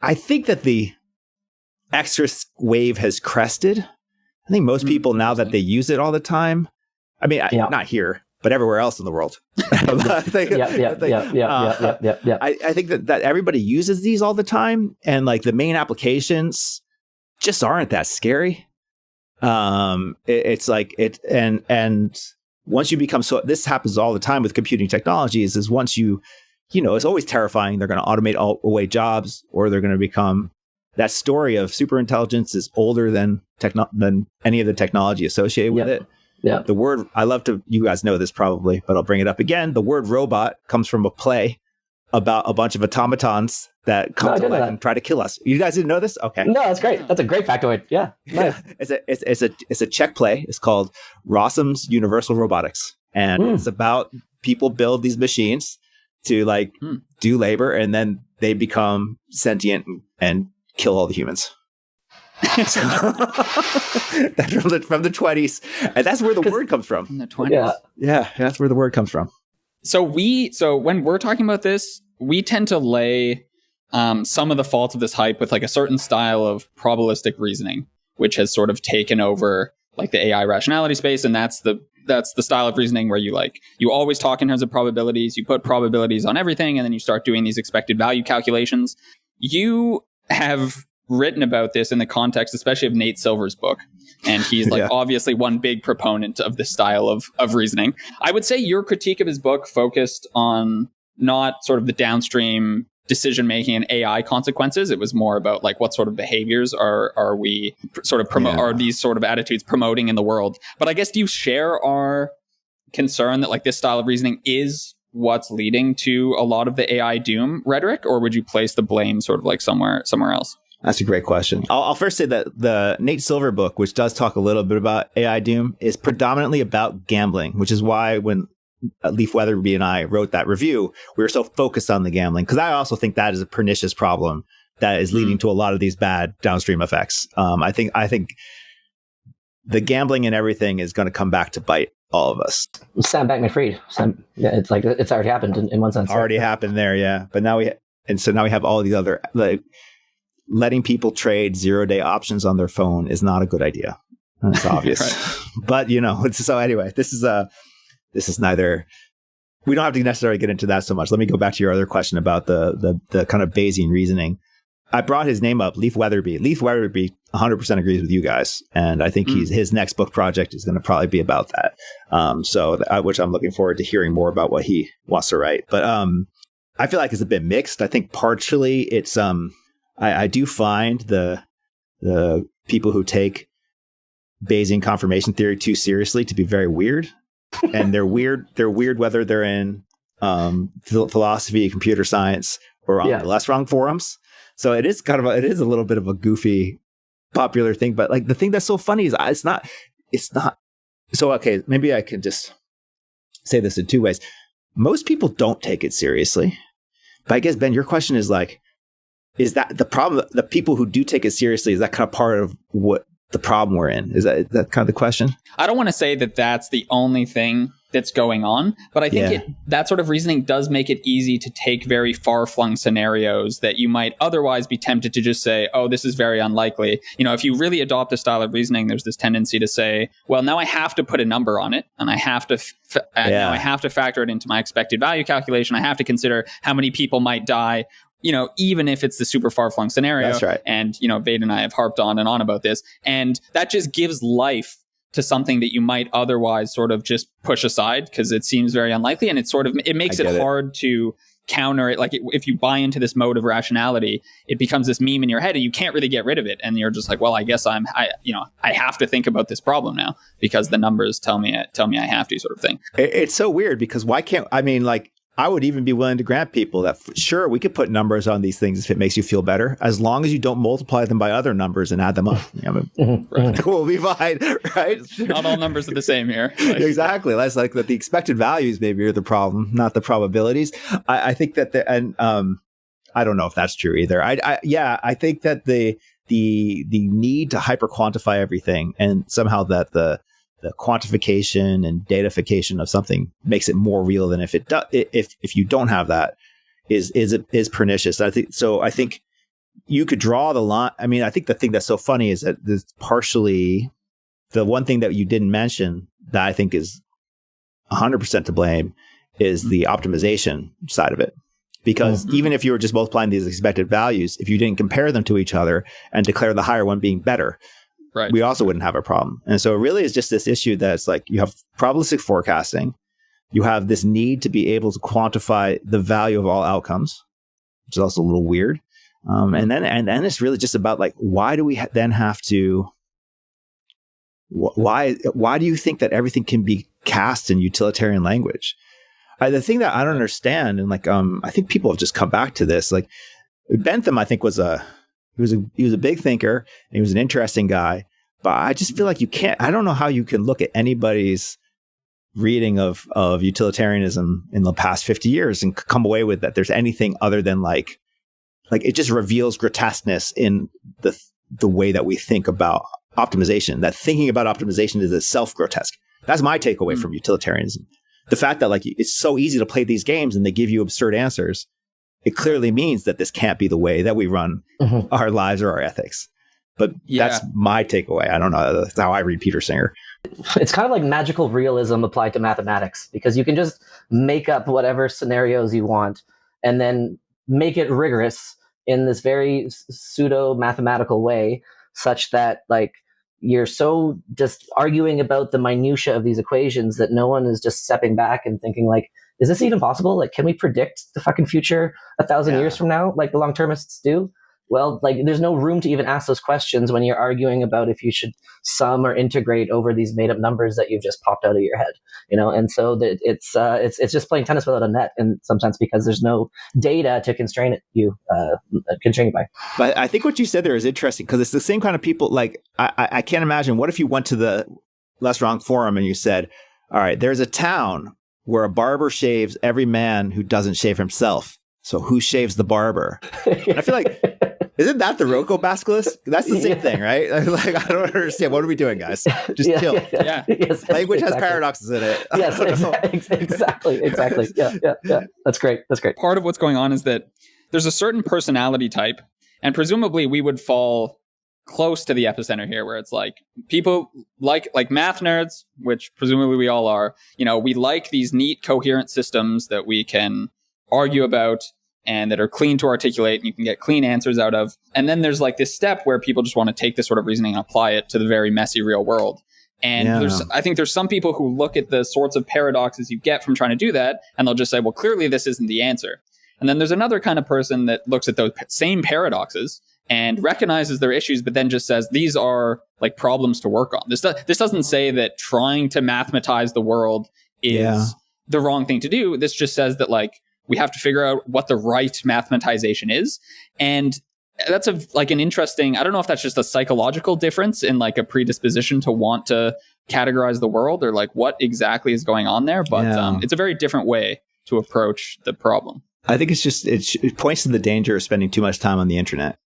I think that the extra wave has crested. I think most people, now that they use it all the time, I mean, not here, but everywhere else in the world. I think that everybody uses these all the time, and like the main applications just aren't that scary. It's like it, and once you become this happens all the time with computing technologies, is once it's always terrifying. They're going to automate away jobs, or they're going to become. That story of superintelligence is older than any of the technology associated with it. Yeah. The word, you guys know this probably, but I'll bring it up again. The word robot comes from a play about a bunch of automatons that come to life and try to kill us. You guys didn't know this? Okay. No, that's great. That's a great factoid. Yeah. Nice. It's a Czech play. It's called Rossum's Universal Robotics. And it's about people build these machines to do labor, and then they become sentient and kill all the humans. That's from the 20s, and that's where the word comes from. From the 20s. Yeah, that's where the word comes from. So when we're talking about this, we tend to lay some of the faults of this hype with like a certain style of probabilistic reasoning, which has sort of taken over like the AI rationality space, and that's the style of reasoning where you always talk in terms of probabilities, you put probabilities on everything, and then you start doing these expected value calculations. You have written about this in the context, especially of Nate Silver's book. And he's obviously one big proponent of this style of reasoning. I would say your critique of his book focused on not sort of the downstream decision-making and AI consequences. It was more about like what sort of behaviors are we sort of are these sort of attitudes promoting in the world. But I guess, do you share our concern that like this style of reasoning is what's leading to a lot of the AI doom rhetoric, or would you place the blame sort of like somewhere else? That's a great question. I'll first say that the Nate Silver book, which does talk a little bit about AI doom, is predominantly about gambling, which is why when Leif Weatherby and I wrote that review, we were so focused on the gambling, because I also think that is a pernicious problem that is leading to a lot of these bad downstream effects. I think the gambling and everything is going to come back to bite all of us. Sam Bankman-Fried. It's like it's already happened in one sense. Already happened there, yeah. But now we have all these other letting people trade 0-day options on their phone is not a good idea. That's obvious. Right. But so anyway, this is neither. We don't have to necessarily get into that so much. Let me go back to your other question about the kind of Bayesian reasoning. I brought his name up, Leif Weatherby. Leif Weatherby 100% agrees with you guys, and I think his next book project is going to probably be about that. Which I'm looking forward to hearing more about what he wants to write. But I feel like it's a bit mixed. I think partially it's I do find the people who take Bayesian confirmation theory too seriously to be very weird. And they're weird whether they're in philosophy, computer science, or on the less wrong forums. So it is a little bit of a goofy popular thing. But like the thing that's so funny is it's not. So, okay, maybe I can just say this in two ways. Most people don't take it seriously. But I guess, Ben, your question is like, is that the problem? The people who do take it seriously, is that kind of part of what the problem we're in? Is that kind of the question? I don't want to say that that's the only thing that's going on, but I think that sort of reasoning does make it easy to take very far-flung scenarios that you might otherwise be tempted to just say, oh, this is very unlikely. If you really adopt a style of reasoning, there's this tendency to say, well, now I have to put a number on it, and I have to now I have to factor it into my expected value calculation. I have to consider how many people might die, even if it's the super far-flung scenario. That's right. And, Vade and I have harped on and on about this. And that just gives life to something that you might otherwise sort of just push aside because it seems very unlikely. And it makes it hard to counter it. Like if you buy into this mode of rationality, it becomes this meme in your head and you can't really get rid of it. And you're just like, well, I guess I have to think about this problem now because the numbers tell me I have to, sort of thing. It's so weird because I would even be willing to grant people that, sure, we could put numbers on these things if it makes you feel better, as long as you don't multiply them by other numbers and add them up. We'll be fine, right? Not all numbers are the same here. Exactly. That's like that the expected values maybe are the problem, not the probabilities. I think that I don't know if that's true either. I think that the need to hyper quantify everything and somehow that the quantification and datafication of something makes it more real than if it does. If you don't have that, is pernicious. I think you could draw the line. I mean, I think the thing that's so funny is that this partially the one thing that you didn't mention that I think is 100% to blame is the optimization side of it. Because even if you were just multiplying these expected values, if you didn't compare them to each other and declare the higher one being better, we also wouldn't have a problem. And so it really is just this issue that it's like you have probabilistic forecasting, you have this need to be able to quantify the value of all outcomes, which is also a little weird. And then it's really just about like, why do we then have to? Why do you think that everything can be cast in utilitarian language? The thing that I don't understand, and like I think people have just come back to this. Like Bentham, I think was a big thinker and he was an interesting guy, but I just feel like you can't. I don't know how you can look at anybody's reading of utilitarianism in the past 50 years and come away with that there's anything other than like it just reveals grotesqueness in the way that we think about optimization. That thinking about optimization is itself grotesque. That's my takeaway from utilitarianism. The fact that like it's so easy to play these games and they give you absurd answers, it clearly means that this can't be the way that we run our lives or our ethics. But that's my takeaway. I don't know. That's how I read Peter Singer. It's kind of like magical realism applied to mathematics, because you can just make up whatever scenarios you want and then make it rigorous in this very pseudo mathematical way, such that like you're so just arguing about the minutia of these equations that no one is just stepping back and thinking like, is this even possible? Like, can we predict the fucking future 1,000 years from now, like the long-termists do? Well, like there's no room to even ask those questions when you're arguing about if you should sum or integrate over these made-up numbers that you've just popped out of your head, you know. And so that it's just playing tennis without a net in some sense, because there's no data to constrain you by. But I think what you said there is interesting, because it's the same kind of people. Like I can't imagine. What if you went to the Less Wrong forum and you said, "All right, there's a town where a barber shaves every man who doesn't shave himself. So who shaves the barber?" And I feel like. Isn't that the Rocco Basculus? That's the same thing, right? Like, I don't understand. What are we doing, guys? Just chill. Yeah. Yes, language has paradoxes in it. Yes, exactly. Yeah. That's great. Part of what's going on is that there's a certain personality type, and presumably we would fall close to the epicenter here, where it's like people like math nerds, which presumably we all are. You know, we like these neat, coherent systems that we can argue about and that are clean to articulate and you can get clean answers out of. And then there's like this step where people just want to take this sort of reasoning and apply it to the very messy real world. And I think there's some people who look at the sorts of paradoxes you get from trying to do that, and they'll just say, well, clearly this isn't the answer. And then there's another kind of person that looks at those same paradoxes and recognizes their issues, but then just says, these are like problems to work on. This doesn't say that trying to mathematize the world is the wrong thing to do. This just says that like, we have to figure out what the right mathematization is. And that's an interesting, I don't know if that's just a psychological difference in like a predisposition to want to categorize the world or like what exactly is going on there. But it's a very different way to approach the problem. I think it's just, it points to the danger of spending too much time on the internet.